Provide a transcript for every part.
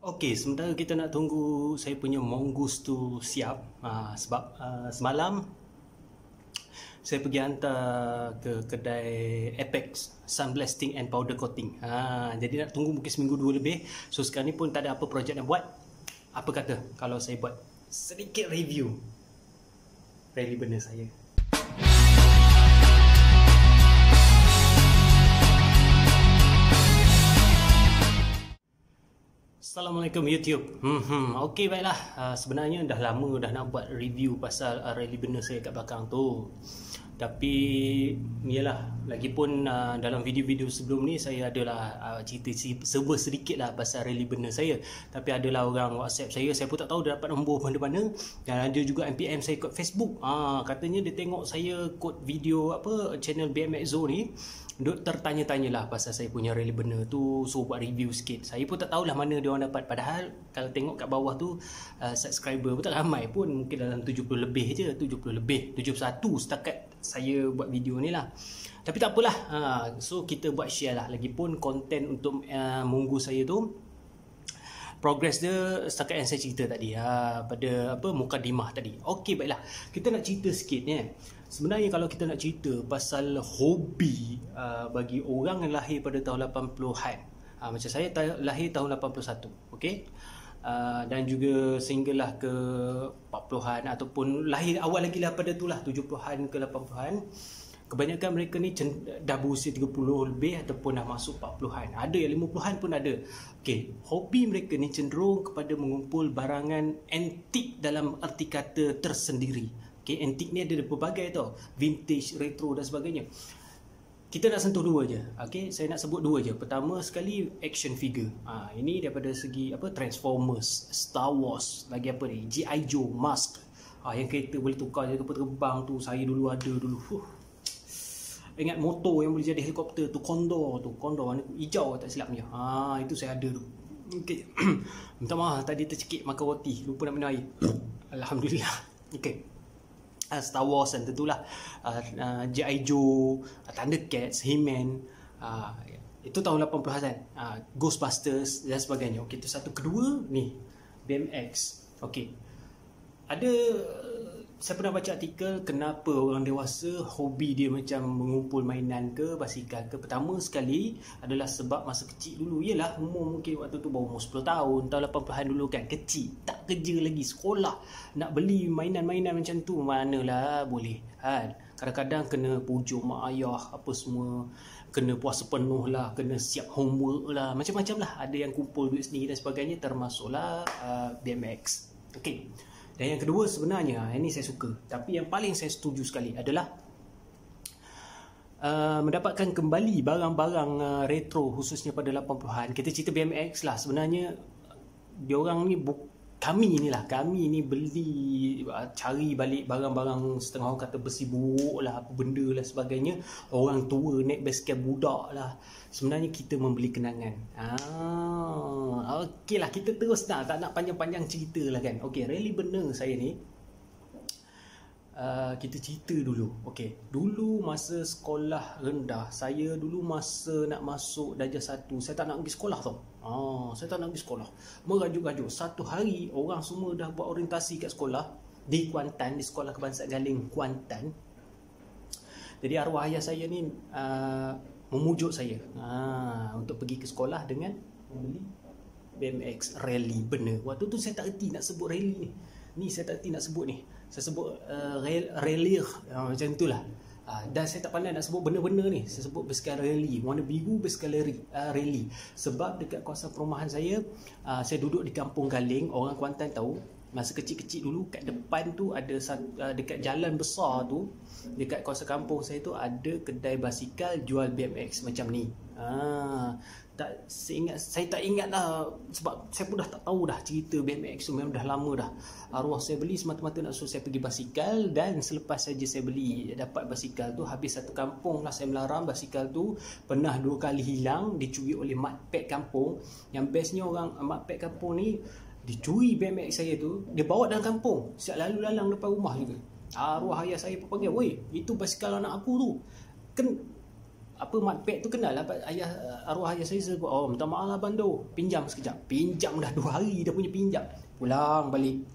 Okey, sementara kita nak tunggu saya punya mongoose tu siap, sebab semalam saya pergi hantar ke kedai Apex Sun Blasting and Powder Coating. Jadi nak tunggu mungkin seminggu dua lebih. So sekarang ni pun tak ada apa projek nak buat. Apa kata kalau saya buat sedikit review rally burner saya. Assalamualaikum YouTube. Okey, baiklah. Sebenarnya dah lama dah nak buat review pasal rally burner saya kat belakang tu. Tapi yalah, lagipun dalam video-video sebelum ni saya adalah cerita serba sedikit lah pasal rally burner saya. Tapi adalah orang WhatsApp saya pun tak tahu dia dapat nombor mana-mana. Dan ada juga MPM saya kat Facebook. Katanya dia tengok saya kod video channel BMX Zone ni, duk tertanya-tanyalah pasal saya punya rally burner tu, so buat review sikit. Saya pun tak tahulah mana dia orang dapat. Padahal kalau tengok kat bawah tu subscriber pun tak ramai pun, mungkin dalam 70 lebih je, 70 lebih, 71 setakat saya buat video ni lah. Tapi tak apalah, so kita buat share lah. Lagipun konten untuk munggu saya tu, progress dia setakat yang saya cerita tadi, pada mukadimah tadi. Okey, baiklah, kita nak cerita sikit ni. Sebenarnya kalau kita nak cerita pasal hobi bagi orang yang lahir pada tahun 80-an, macam saya lahir tahun 81, okey, dan juga sehinggalah ke 40-an ataupun lahir awal lagi lah pada tu lah 70-an ke 80-an, kebanyakan mereka ni dah berusia 30 lebih ataupun dah masuk 40-an. Ada yang 50-an pun ada. Okey, hobi mereka ni cenderung kepada mengumpul barangan antik dalam arti kata tersendiri. Okay, antik ni ada berbagai tau, vintage, retro dan sebagainya. Kita nak sentuh dua je. Okay, saya nak sebut dua je. Pertama sekali, action figure. Ini daripada segi Transformers, Star Wars, lagi apa ni, G.I. Joe, Mask. Yang kereta boleh tukar je kapal terbang tu, saya dulu ada dulu. Ingat motor yang boleh jadi helikopter tu, Condor warna hijau tak silap punya. Itu saya ada tu. Okay. Minta maaf tadi tercekik makan roti, lupa nak minum air. Alhamdulillah. Okay. Star Wars dan tentulah G.I. Joe, Thundercats, He-Man, itu tahun 80-an, Ghostbusters dan sebagainya. Okey, itu satu. Kedua ni BMX. Okey, ada, saya pernah baca artikel kenapa orang dewasa hobi dia macam mengumpul mainan ke basikal ke. Pertama sekali adalah sebab masa kecil dulu, ialah umur mungkin waktu tu baru umur 10 tahun, tahun 80-an dulu kan, kecil, tak kerja lagi, sekolah, nak beli mainan-mainan macam tu manalah boleh kan. Kadang-kadang kena pujuk mak ayah apa semua, kena puasa penuh lah, kena siap homework lah, macam-macam lah. Ada yang kumpul duit sendiri dan sebagainya, termasuklah BMX. Okey. Dan yang kedua sebenarnya, ini saya suka, tapi yang paling saya setuju sekali adalah mendapatkan kembali barang-barang retro, khususnya pada 80-an. Kita cerita BMX lah. Sebenarnya diorang ni, kami ni beli, cari balik barang-barang setengah orang kata besi buruk lah, apa benda lah sebagainya. Orang tua naik basikal budak lah. Sebenarnya kita membeli kenangan. Okey lah, kita terus tak nak panjang-panjang cerita lah kan. Okey, rally burner saya ni, kita cerita dulu. Okey, dulu masa sekolah rendah, saya dulu masa nak masuk darjah 1, saya tak nak pergi sekolah tau. Saya tak nak pergi sekolah, merajuk-rajuk. Satu hari orang semua dah buat orientasi kat sekolah di Kuantan, di Sekolah Kebangsaan Galing Kuantan. Jadi arwah ayah saya ni memujuk saya untuk pergi ke sekolah dengan membeli BMX rally burner. Waktu tu saya tak erti nak sebut rally ni. Saya tak erti nak sebut ni. Saya sebut rally macam itulah. Dan saya tak pandai nak sebut benda-benda ni. Saya sebut basikal rally, warna biru, basikal rally. Sebab dekat kawasan perumahan saya duduk di Kampung Galing. Orang Kuantan tahu, masa kecil-kecil dulu kat depan tu ada dekat jalan besar tu, dekat kawasan kampung saya tu ada kedai basikal jual BMX macam ni. Saya tak ingat dah, sebab saya pun dah tak tahu dah cerita BMX tu, memang dah lama dah. Arwah saya beli semata-mata nak suruh saya pergi basikal. Dan selepas saja saya beli, dapat basikal tu, habis satu kampung lah saya melaram basikal tu. Pernah 2 kali hilang, dicuri oleh mat pek kampung. Yang bestnya orang mat pek kampung ni, dicuri BMX saya tu, dia bawa dalam kampung, siap lalu lalang depan rumah juga. Arwah ayah saya pun panggil, "Woi, itu basikal anak aku tu." Kan apa mat pad tu kenal lah arwah ayah saya sebut, oh minta maaf lah Bando, pinjam sekejap. Pinjam dah 2 hari dah punya pinjam. Pulang balik,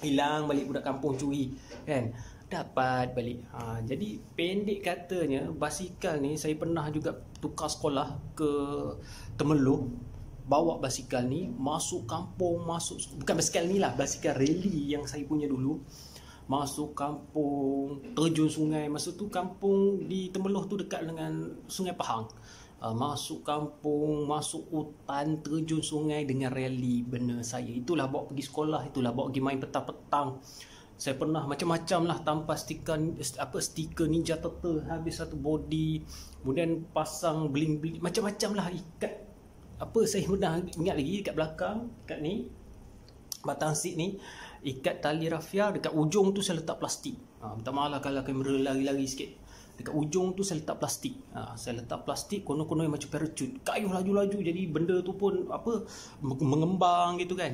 hilang balik budak kampung curi kan, dapat balik. Jadi pendek katanya, basikal ni saya pernah juga tukar sekolah ke Temerloh, bawa basikal ni masuk kampung, bukan basikal ni lah, basikal rally yang saya punya dulu, masuk kampung, terjun sungai. Masa tu kampung di Temerloh tu dekat dengan Sungai Pahang. Masuk kampung, masuk hutan, terjun sungai dengan rally benar saya. Itulah bawa pergi sekolah, itulah bawa pergi main petang-petang. Saya pernah macam-macam lah, tanpa stiker Ninja Turtle habis satu body, kemudian pasang bling-bling macam-macam lah, ikat saya pernah ingat lagi dekat belakang, dekat ni batang seat ni, ikat tali rafia, dekat ujung tu saya letak plastik. Minta maaf lah kalau kamera lari-lari sikit. Dekat ujung tu saya letak plastik. Saya letak plastik kono-kono yang macam parachute. Kayuh laju-laju, jadi benda tu pun mengembang gitu kan.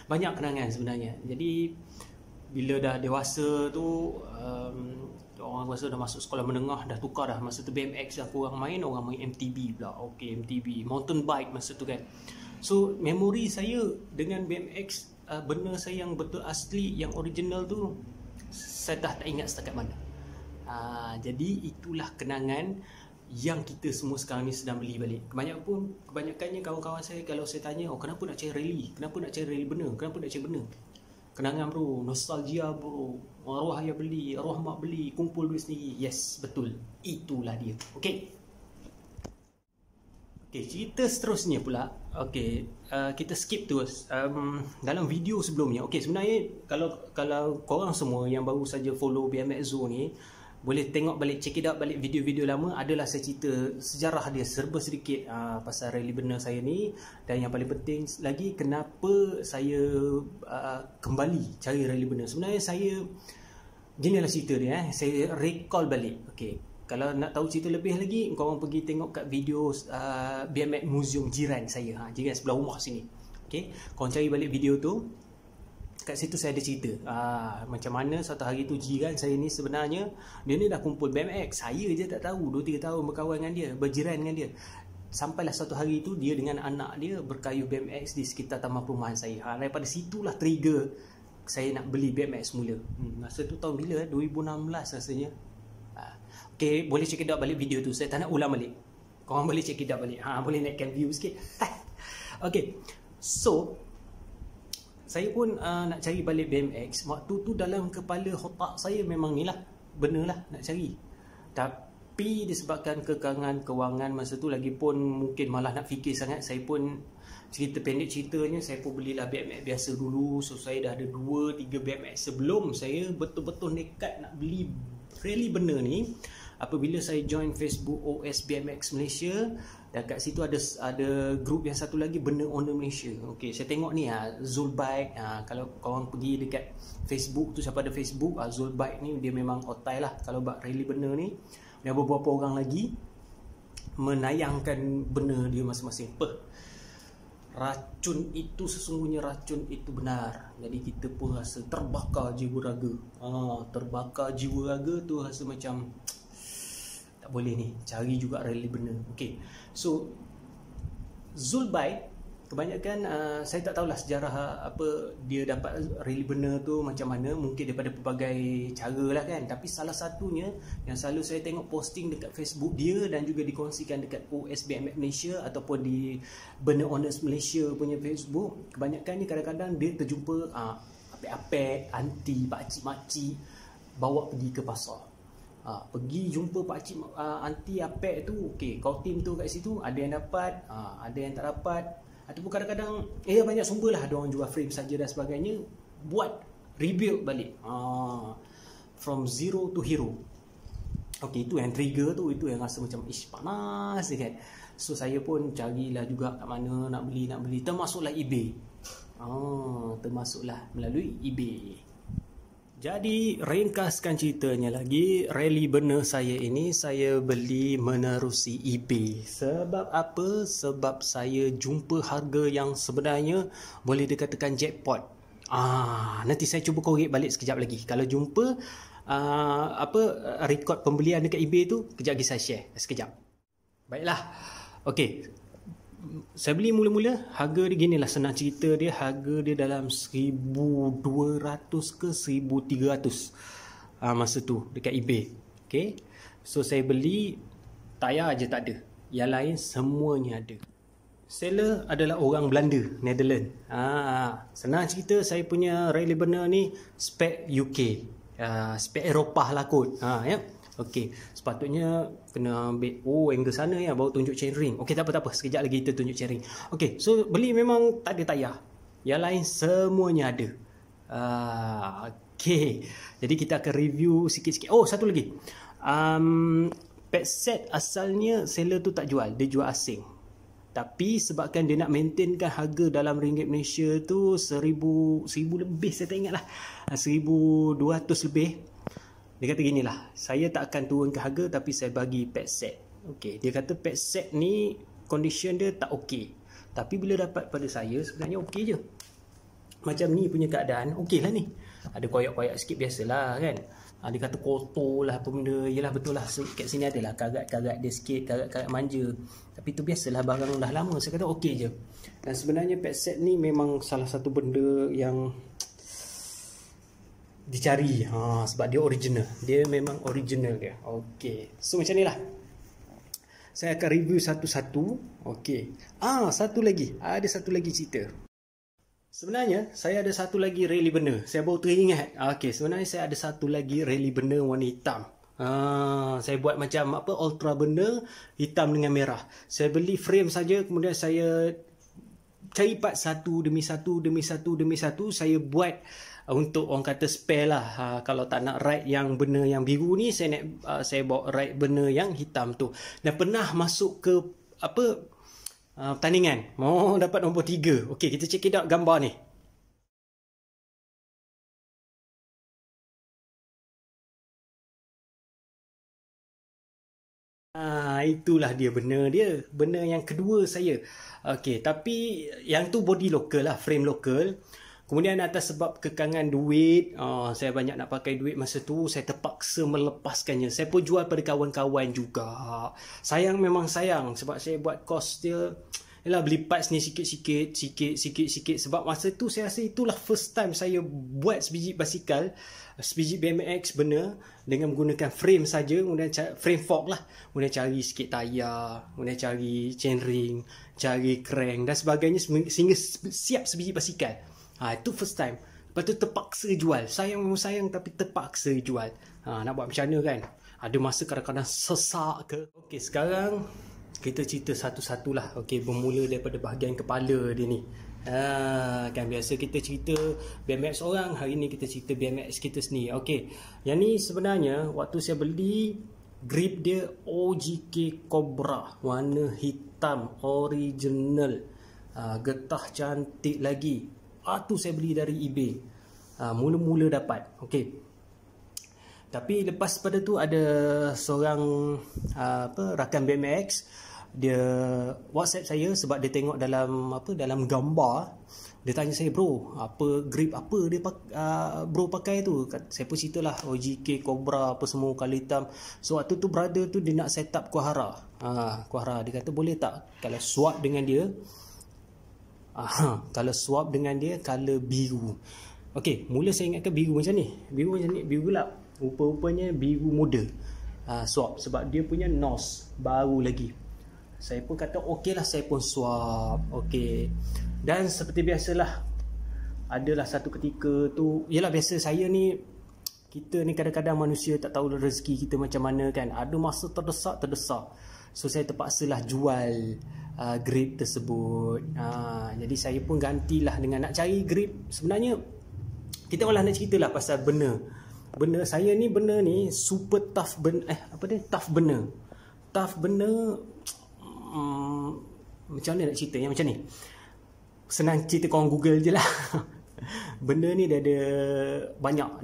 Banyak kenangan sebenarnya. Jadi bila dah dewasa tu, orang rasa dah masuk sekolah menengah, dah tukar dah. Masa tu BMX dah kurang main, orang main MTB pula. Okay, MTB, mountain bike masa tu kan. So memori saya dengan BMX, benda saya yang betul asli, yang original tu, saya dah tak ingat setakat mana. Jadi itulah kenangan yang kita semua sekarang ni sedang beli balik. Kebanyakannya kawan-kawan saya, kalau saya tanya, oh kenapa nak cari rally, kenapa nak cari rally benar, kenapa nak cari benar, kenangan bro, nostalgia bro, arwah ayah beli, arwah mak beli, kumpul duit sendiri. Yes, betul, itulah dia. Okay, cerita seterusnya pula. Kita skip terus dalam video sebelumnya. Sebenarnya kalau korang semua yang baru saja follow BMX Zone ni, boleh tengok balik, check it out balik video-video lama. Adalah saya cerita sejarah dia serba sedikit pasal rally benar saya ni. Dan yang paling penting lagi, kenapa saya kembali cari rally benar. Sebenarnya saya, ginilah cerita dia, saya recall balik. Kalau nak tahu cerita lebih lagi, korang pergi tengok kat video BMX Museum jiran saya, jiran sebelah rumah sini. Korang cari balik video tu, kat situ saya ada cerita macam mana satu hari tu jiran saya ni sebenarnya, dia ni dah kumpul BMX, saya je tak tahu. 2-3 tahun berkawan dengan dia, berjiran dengan dia. Sampailah satu hari tu dia dengan anak dia berkayuh BMX di sekitar taman perumahan saya. Daripada situlah trigger saya nak beli BMX semula. Masa tu tahun bila? 2016 rasanya. Boleh check it out balik video tu. Saya tak nak ulang balik. Korang boleh check it out balik. Boleh naikkan view sikit. So saya pun nak cari balik BMX. Waktu tu dalam kepala otak saya memang ni lah, benar lah nak cari. Tapi disebabkan kekangan kewangan masa tu, lagipun mungkin malah nak fikir sangat, saya pun, cerita pendek ceritanya, saya pun belilah BMX biasa dulu. So saya dah ada 2-3 BMX sebelum saya betul-betul nekat nak beli rally benar ni. Apabila saya join Facebook OS BMX Malaysia, dan kat situ ada grup yang satu lagi, Benar Owner Malaysia. Saya tengok ni Zulbike. Kalau korang pergi dekat Facebook tu, siapa ada Facebook, Zulbike ni dia memang otai lah kalau buat rally benar ni. Dan beberapa orang lagi menayangkan benar dia masing-masing. Racun itu sesungguhnya, racun itu benar. Jadi kita pun rasa terbakar jiwa raga. Terbakar jiwa raga tu rasa macam tak boleh ni, cari juga rally benar. So Zulbike kebanyakan saya tak tahulah sejarah apa dia dapat rally benar tu macam mana, mungkin daripada pelbagai cara lah kan. Tapi salah satunya yang selalu saya tengok posting dekat Facebook dia dan juga dikongsikan dekat OSBMX Malaysia ataupun di Benar Owners Malaysia punya Facebook, kebanyakan ni kadang-kadang dia terjumpa apek-apek, anti, pakcik-makcik bawa pergi ke pasar. Pergi jumpa pakcik anti apek tu, kau tim tu kat situ, ada yang dapat, ada yang tak dapat. Ataupun kadang-kadang banyak sumber lah, ada orang jual frame saja dan sebagainya, buat rebuild balik from zero to hero. Itu yang trigger tu, itu yang rasa macam panas kan. So saya pun carilah juga kat mana nak beli, termasuklah eBay. Termasuklah melalui eBay. Jadi ringkaskan ceritanya lagi, rally benar saya ini saya beli menerusi eBay. Sebab apa? Sebab saya jumpa harga yang sebenarnya boleh dikatakan jackpot. Nanti saya cuba korek balik sekejap lagi. Kalau jumpa rekod pembelian dekat eBay tu, kejap lagi saya share. Sekejap. Baiklah. Okey. Saya beli mula-mula, harga dia gini lah, senang cerita dia, harga dia dalam 1,200 ke 1,300 masa tu dekat eBay. Okay. So saya beli, tayar je tak ada, yang lain semuanya ada. Seller adalah orang Belanda, Netherlands. Senang cerita, saya punya rally burner ni spek UK, spek Eropah lah kot. Ya. Okey, sepatutnya kena ambil angle sana ya, baru tunjuk chainring. Okey, tak apa, sekejap lagi kita tunjuk chainring. Okey, so beli memang tak ada tayar. Yang lain semuanya ada. Okey. Jadi kita akan review sikit-sikit. Oh, satu lagi. Pad set asalnya seller tu tak jual, dia jual asing. Tapi sebabkan dia nak maintainkan harga dalam ringgit Malaysia tu 1,000 lebih, saya tak ingat lah, 1,200 lebih. Dia kata gini lah, saya tak akan turunkan harga tapi saya bagi pad set. Okay, dia kata pad set ni condition dia tak okey. Tapi bila dapat pada saya sebenarnya okey je. Macam ni punya keadaan, okey lah ni. Ada koyak-koyak sikit biasalah kan. Dia kata kotor lah apa benda. Yelah betul lah, kat sini adalah karat-karat dia sikit, karat-karat manja. Tapi tu biasalah, barang dah lama. Saya kata okey je. Dan sebenarnya pad set ni memang salah satu benda yang dicari, sebab dia original. Dia memang original dia. Okey. So macam ni lah. Saya akan review satu-satu. Okey. Satu lagi. Ada satu lagi cerita. Sebenarnya saya ada satu lagi rally burner. Saya baru teringat. Okey, sebenarnya saya ada satu lagi rally burner warna hitam. Saya buat macam ultra burner hitam dengan merah. Saya beli frame saja, kemudian saya cari part satu demi satu demi satu demi satu. Saya buat untuk orang kata spare lah. Kalau tak nak ride yang burner yang biru ni, saya bawa ride burner yang hitam tu. Dan pernah masuk ke pertandingan. Dapat nombor 3. Okey, kita check it out gambar ni. Itulah dia burner dia. Burner yang kedua saya. Okey, tapi yang tu body lokal lah, frame lokal. Kemudian atas sebab kekangan duit, saya banyak nak pakai duit masa tu, saya terpaksa melepaskannya. Saya pun jual pada kawan-kawan juga. Sayang, memang sayang, sebab saya buat kos dia. Yalah, beli parts ni sikit-sikit. Sebab masa tu saya rasa itulah first time saya buat sebiji basikal, sebiji BMX benar, dengan menggunakan frame saja, kemudian frame fork lah. Kemudian cari sikit tayar, kemudian cari chainring, cari crank dan sebagainya sehingga siap sebiji basikal. Itu first time. Lepas tu terpaksa jual. Sayang, memang sayang, tapi terpaksa jual. Nak buat macam mana kan? Ada masa kadang-kadang sesak ke. Okey, sekarang kita cerita satu-satulah. Okey, bermula daripada bahagian kepala dia ni. Kan biasa kita cerita BMX orang, hari ni kita cerita BMX kita sendiri. Okey, yang ni sebenarnya waktu saya beli, grip dia OGK Cobra warna hitam original. Getah cantik lagi. Tu saya beli dari eBay. Mula-mula dapat. Okey. Tapi lepas pada tu ada seorang rakan BMX, dia WhatsApp saya sebab dia tengok dalam gambar. Dia tanya saya, bro, grip apa dia bro pakai tu? Saya pun ceritalah OGK Cobra apa semua, color hitam. So waktu tu brother tu dia nak set up Kuahara. Kuahara, dia kata boleh tak kalau swap dengan dia? Kalau swap dengan dia color biru. Okey, mula saya ingatkan biru macam ni. Biru macam ni, biru gelap. Rupa-rupanya biru muda. Swap sebab dia punya nose baru lagi. Saya pun kata okey lah, saya pun swap. Okey. Dan seperti biasalah, adalah satu ketika tu, yalah biasa saya ni, kita ni kadang-kadang manusia tak tahu rezeki kita macam mana kan. Ada masa terdesak. So saya terpaksalah jual grip tersebut. Jadi saya pun gantilah dengan nak cari grip. Sebenarnya kita malah nak ceritalah pasal benar saya ni, benar ni super tough tough benar. Tough benar. Macam mana nak cerita yang macam ni? Senang cerita, korang Google je lah. Benda ni dia ada banyak.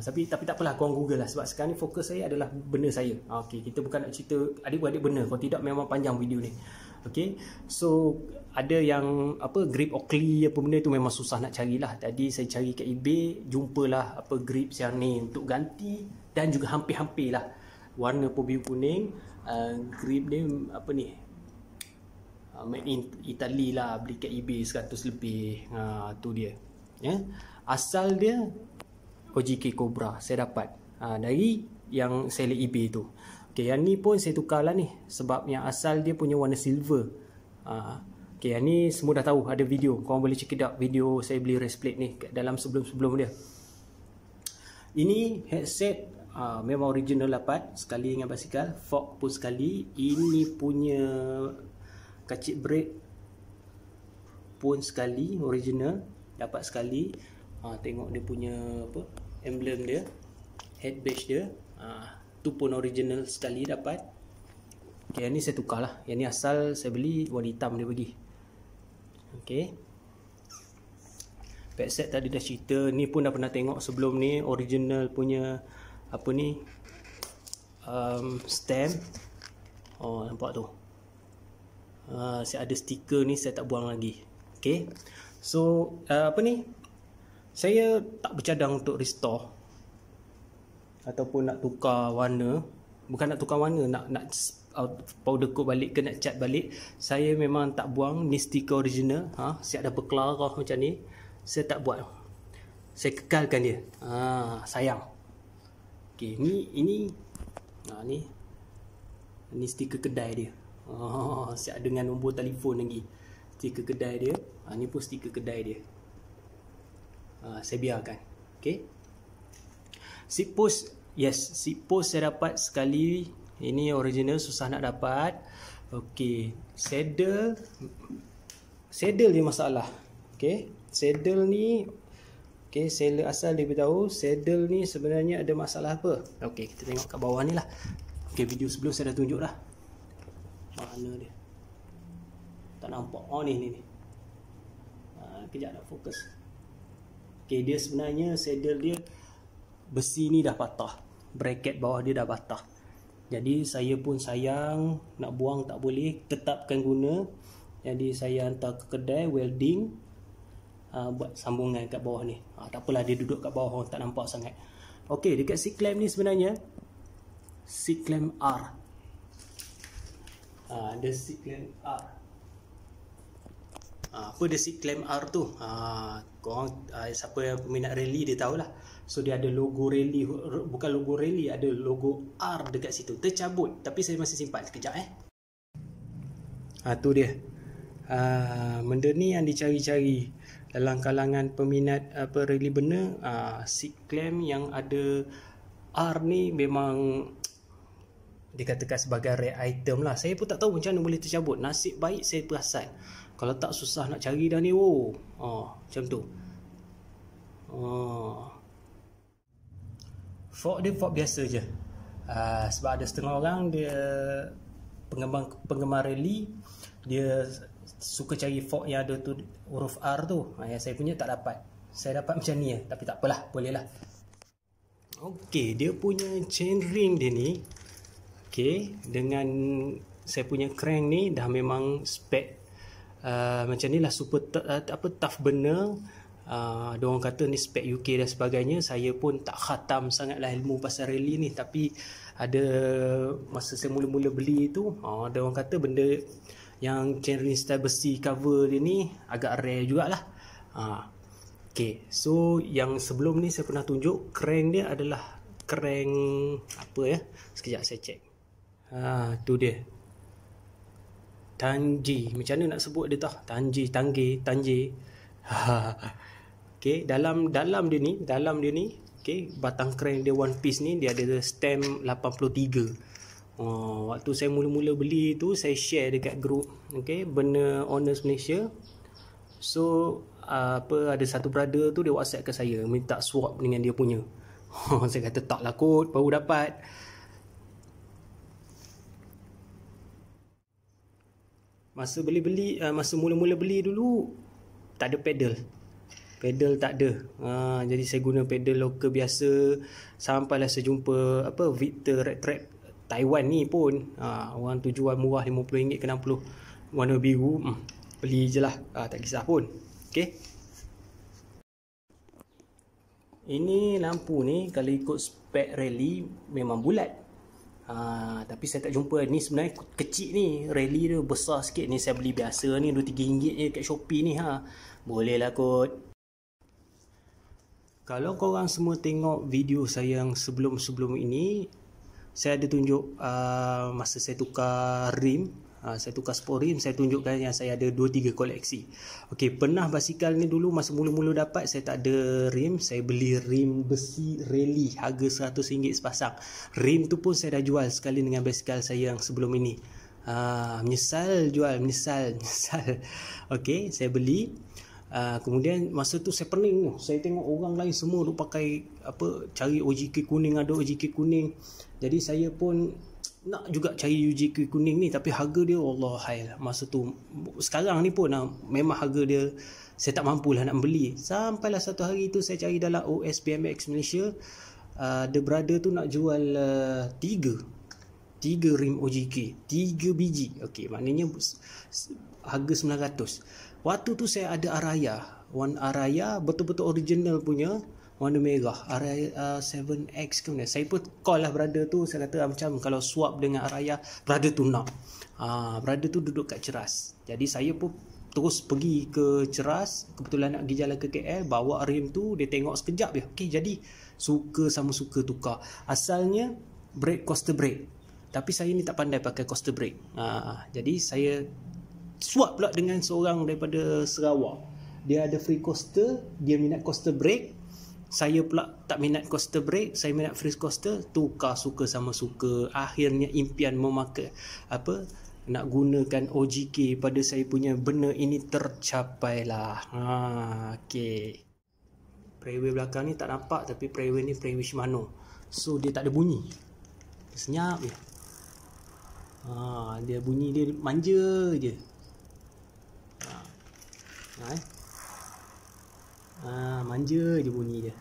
Tapi tak apalah, korang Google lah. Sebab sekarang ni fokus saya adalah benda saya. Okey, kita bukan nak cerita adik-beradik benda. Kalau tidak memang panjang video ni. Okey. So ada yang apa grip Oakley apa benda tu memang susah nak carilah. Tadi saya cari kat eBay, jumpalah apa grips yang ni untuk ganti, dan juga hampir-hampir lah warna pun biru kuning. Grip dia apa ni, made in Italy lah, beli kat eBay 100 lebih. Tu dia ya. Asal dia OGK Cobra saya dapat dari yang saya lihat eBay tu. Okay, yang ni pun saya tukar lah ni, sebab yang asal dia punya warna silver. Okay, yang ni semua dah tahu, ada video, korang boleh check it out, video saya beli race plate ni dalam sebelum-sebelum dia. Ini headset memang original dapat sekali dengan basikal, fork pun sekali. Ini punya kacip brake pun sekali, original dapat sekali. Tengok dia punya apa, emblem dia, head badge dia, tu pun original sekali dapat. Okay, yang ni saya tukar lah, yang ni asal saya beli warna hitam dia bagi. Okay, backset tadi dah cerita, ni pun dah pernah tengok sebelum ni, original punya apa ni, stamp. Nampak tu, saya ada stiker ni, saya tak buang lagi. Okay, so apa ni, saya tak bercadang untuk restore ataupun nak tukar warna. Bukan nak tukar warna, nak powder coat balik ke nak cat balik. Saya memang tak buang ni stiker original. Siap ada berkelarah macam ni, saya tak buat, saya kekalkan dia. Sayang. Okay, ini stiker kedai dia. Siap dengan nombor telefon lagi, stiker kedai dia. Ni pun stiker kedai dia. Saya biarkan. Okay, seat post, yes, seat post saya dapat sekali. Ini original, susah nak dapat. Okay, saddle dia masalah. Okay, saddle ni, okay, seller asal dia beritahu saddle ni sebenarnya ada masalah apa. Okay, kita tengok kat bawah ni lah. Okay, video sebelum saya dah tunjuk dah. Mana dia? Tak nampak. Ni. Kejap nak fokus. Okay, dia sebenarnya saddle dia besi ni dah patah, bracket bawah dia dah patah. Jadi saya pun sayang, nak buang tak boleh, tetapkan guna. Jadi saya hantar ke kedai welding, buat sambungan kat bawah ni. Tak apalah, dia duduk kat bawah, tak nampak sangat. Okey, dekat seat clamp ni sebenarnya seat clamp R. Ada seat clamp R. Apa dia seat clamp R tu? Korang siapa yang peminat rally dia tahulah. So dia ada logo rally, bukan logo rally, ada logo R dekat situ. Tercabut, tapi saya masih simpan. Sekejap tu dia. Benda ni yang dicari-cari dalam kalangan peminat apa rally benar. Seat clamp yang ada R ni memang dikatakan sebagai rare item lah. Saya pun tak tahu macam mana boleh tercabut. Nasib baik saya perasan. Kalau tak, susah nak cari dah ni. Macam tu. Fork dia fork biasa je. Sebab ada setengah orang dia penggemar rally, dia suka cari fork yang ada tu huruf R tu. Yang saya punya tak dapat. Saya dapat macam ni, tapi tak apalah, boleh lah. Okey, dia punya chain ring dia ni, okey, dengan saya punya crank ni dah memang spek macam ni lah, super tough benar. Dia orang kata ni spek UK dan sebagainya. Saya pun tak khatam sangatlah ilmu pasal rally ni, tapi ada masa saya mula-mula beli tu, dia orang kata benda yang chain ring style besi cover dia ni agak rare jugalah. Okay, so yang sebelum ni saya pernah tunjuk, crank dia adalah crank apa ya, sekejap saya check. Tu dia, Tanji, macam mana nak sebut dia tah, Tanji. Okay, dalam dia ni, okay, batang crank dia one piece ni, dia ada stamp 83. Waktu saya mula-mula beli tu, saya share dekat group, okay, Benar Honest Malaysia. So ada satu brother tu, dia WhatsApp ke saya, minta swap dengan dia punya. Saya kata taklah kot, baru dapat. Masa mula-mula beli dulu, tak ada pedal tak ada. Jadi saya guna pedal lokal biasa, sampailah saya jumpa Victor Red Trap Taiwan ni pun. Orang tu jual murah, RM50 ke 60, warna biru. beli je lah, tak kisah pun. Okay. Ini lampu ni kalau ikut spek rally memang bulat. Tapi saya tak jumpa. Ni sebenarnya kecil ni, rally dia besar sikit. Ni saya beli biasa ni RM2-3 je kat Shopee ni. Boleh lah kot. Kalau korang semua tengok video saya yang sebelum-sebelum ini, saya ada tunjuk masa saya tukar rim, saya tukar sport rim, saya tunjukkan yang saya ada 2-3 koleksi. Okey, pernah basikal ni dulu masa mula-mula dapat, saya tak ada rim, saya beli rim besi rally harga RM100 sepasang. Rim tu pun saya dah jual sekali dengan basikal saya yang sebelum ini. Menyesal jual, menyesal. Okey, saya beli. Kemudian masa tu saya pening, saya tengok orang lain semua tu pakai cari OJK kuning, ada OJK kuning. Jadi saya pun nak juga cari OJK kuning ni, tapi harga dia Allah hail. Masa tu, sekarang ni pun memang harga dia saya tak mampulah nak beli. Sampailah satu hari tu saya cari dalam OS BMX Malaysia, the brother tu nak jual 3 rim OJK, 3 biji. Okey, maknanya harga 900. Waktu tu saya ada Araya, warna Araya betul-betul original punya, warna merah, Araya 7X ke mana. Saya pun call lah brother tu, saya kata macam kalau swap dengan Araya, brother tu nak. Brother tu duduk kat Ceras. Jadi saya pun terus pergi ke Ceras, kebetulan nak pergi jalan ke KL, bawa rim tu, dia tengok sekejap je. Okey, jadi suka sama suka tukar. Asalnya brake coaster brake, tapi saya ni tak pandai pakai coaster brake. Jadi saya swap pula dengan seorang daripada Sarawak. Dia ada free coaster, dia minat coaster brake. Saya pula tak minat coaster brake, saya minat free coaster. Tukar suka sama suka. Akhirnya impian memakai nak gunakan OJK pada saya punya benda ini tercapai lah. Okey. Preway belakang ni tak nampak, tapi preway ni preway Shimano. So dia tak ada bunyi. Dia senyap je. Dia bunyi dia manja je. Manja je bunyi dia.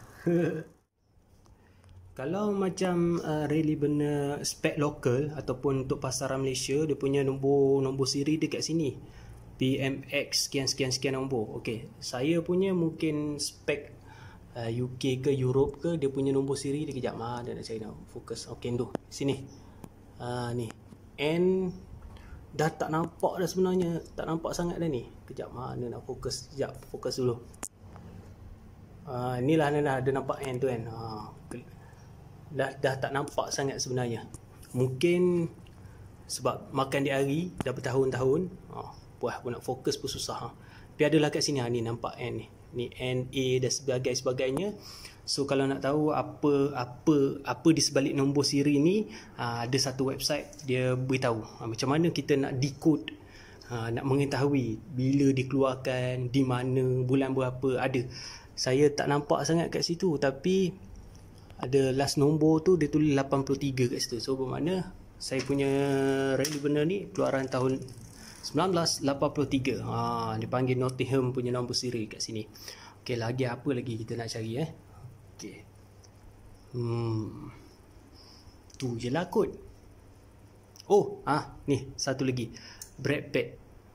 Kalau macam rally benda spek lokal ataupun untuk pasaran Malaysia, dia punya nombor siri dekat sini, BMX sekian nombor. Okey, saya punya mungkin spek UK ke Europe ke, dia punya nombor siri dia kejap. Dia nak cari, nak fokus. Okey tu sini. Ni N dah tak nampak dah sebenarnya, tak nampak sangat dah ni. Kejap, mana nak fokus. Sekejap, fokus dulu. Inilah ada nampak N tu kan. Dah tak nampak sangat sebenarnya. Mungkin sebab makan di hari dah bertahun-tahun. Puas pun nak fokus pun susah. Tapi adalah kat sini, ni nampak N ni. Ni NA dan sebagainya. So kalau nak tahu apa di sebalik nombor siri ni, ada satu website dia beritahu macam mana kita nak decode, nak mengetahui bila dikeluarkan, di mana, bulan berapa. Ada. Saya tak nampak sangat kat situ, tapi ada last nombor tu dia tulis 83 kat situ. So bermakna saya punya rally benda ni keluaran tahun 1983. Dia panggil Nottingham punya nombor siri kat sini. Okey, lagi apa lagi kita nak cari Okey. Tu je lah kot. Ni satu lagi. Brake pad.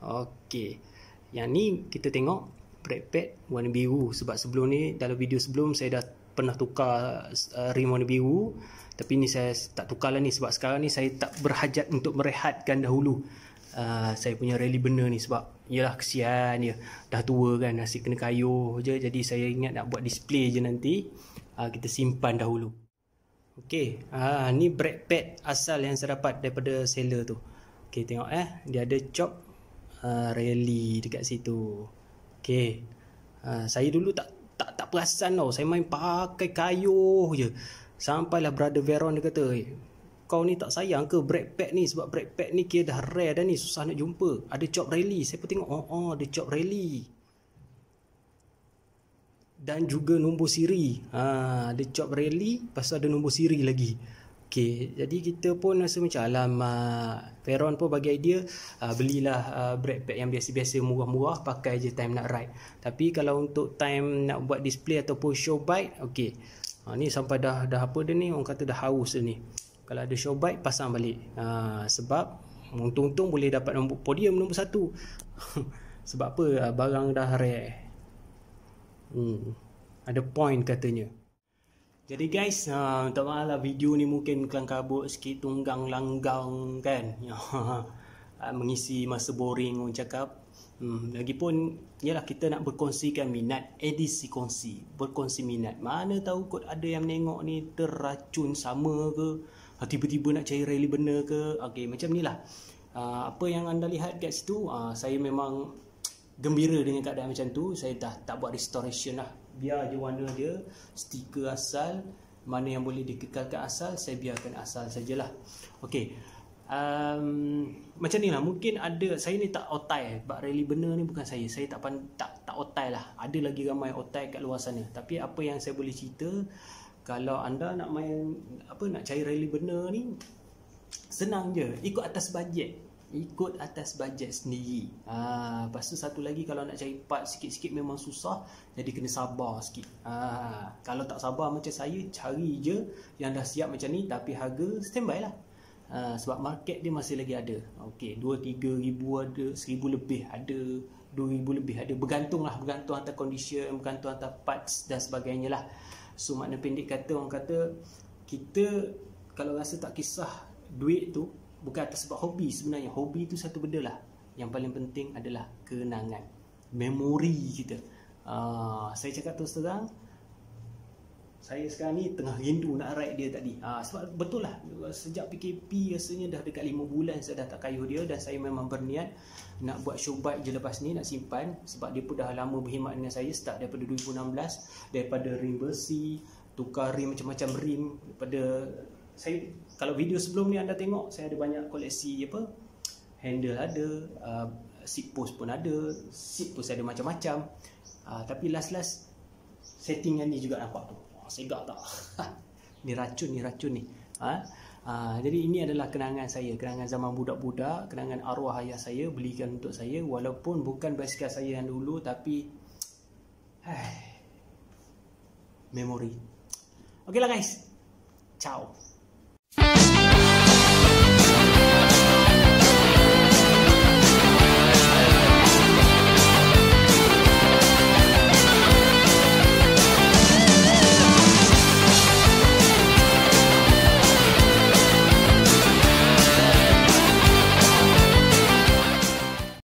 Okey. Yang ni kita tengok brake pad warna biru. Sebab sebelum ni, dalam video sebelum saya dah pernah tukar rim warna biru. Tapi ni saya tak tukar lah ni, sebab sekarang ni saya tak berhajat untuk merehatkan dahulu saya punya rally benda ni. Sebab yelah kesian dia, dah tua kan, asyik kena kayuh je. Jadi saya ingat nak buat display je nanti. Kita simpan dahulu. Okey, ni brake pad asal yang saya dapat daripada seller tu. Okey, tengok dia ada chop rally dekat situ. Okey, saya dulu tak perasan tau. Saya main pakai kayuh je. Sampailah brother Veron dia kata, kau ni tak sayang ke brake pad ni? Sebab brake pad ni kira dah rare dah ni, susah nak jumpa. Ada chop rally. Saya pun tengok, ada chop rally. Dan juga nombor siri. Ada chop rally, lepas tu ada nombor siri lagi. Okey, jadi kita pun rasa macam alamak. Veron pun bagi idea, belilah brake pad yang biasa-biasa, murah-murah, pakai je time nak ride. Tapi kalau untuk time nak buat display ataupun show bike, okey. Ni sampai dah apa dia ni, orang kata dah haus dia ni. Kalau ada show bike, pasang balik. Sebab untung-untung boleh dapat nombor podium nombor 1. Sebab apa? Barang dah rare. Ada point katanya. Jadi guys, minta maaf lah video ni mungkin kelang kabut sikit, tunggang langgang kan. Mengisi masa boring orang cakap. Lagipun yalah, kita nak berkongsikan minat, edisi kongsi, berkongsi minat. Mana tahu kot ada yang menengok ni terracun sama ke, tiba-tiba nak cari rally benar ke. Okey, macam ni lah. Apa yang anda lihat kat situ, saya memang gembira dengan keadaan macam tu. Saya dah tak buat restoration lah, biar je warna dia, stiker asal, mana yang boleh dikekalkan asal, saya biarkan asal sajalah. Okey. Macam ni lah, mungkin ada, saya ni tak otai, bak rally benar ni bukan saya tak otai lah. Ada lagi ramai otai kat luar sana. Tapi apa yang saya boleh cerita, kalau anda nak main nak cari rally benar ni, senang je, ikut atas bajet. Ikut atas bajet sendiri. Lepas tu satu lagi, kalau nak cari part sikit-sikit memang susah, jadi kena sabar sikit. Kalau tak sabar macam saya, cari je yang dah siap macam ni, tapi harga standby lah. Sebab market dia masih lagi ada. Okey, 2-3 ribu ada, 1000 lebih ada, 2000 lebih ada. Bergantung hantar condition, bergantung hantar parts dan sebagainya lah. So makna pendek kata, orang kata kita kalau rasa tak kisah duit tu, bukan atas sebab hobi. Sebenarnya hobi tu satu benda lah, yang paling penting adalah kenangan, memori kita. Saya cakap terus terang, saya sekarang ni tengah rindu nak ride dia tadi. Sebab betul lah, sejak PKP rasanya dah dekat 5 bulan saya dah tak kayuh dia. Dan saya memang berniat nak buat show bike je lepas ni, nak simpan. Sebab dia pun dah lama berkhidmat dengan saya, start daripada 2016. Daripada rim bersih, tukar rim macam-macam rim. Daripada saya, kalau video sebelum ni anda tengok, saya ada banyak koleksi handle ada, seat post pun ada. Seat post ada macam-macam. Tapi last settingan ni juga nampak tu. Segak tak? Ni racun ni. Jadi ini adalah kenangan saya, kenangan zaman budak-budak, kenangan arwah ayah saya belikan untuk saya. Walaupun bukan basikal saya yang dulu, tapi memori. Okeylah guys, ciao.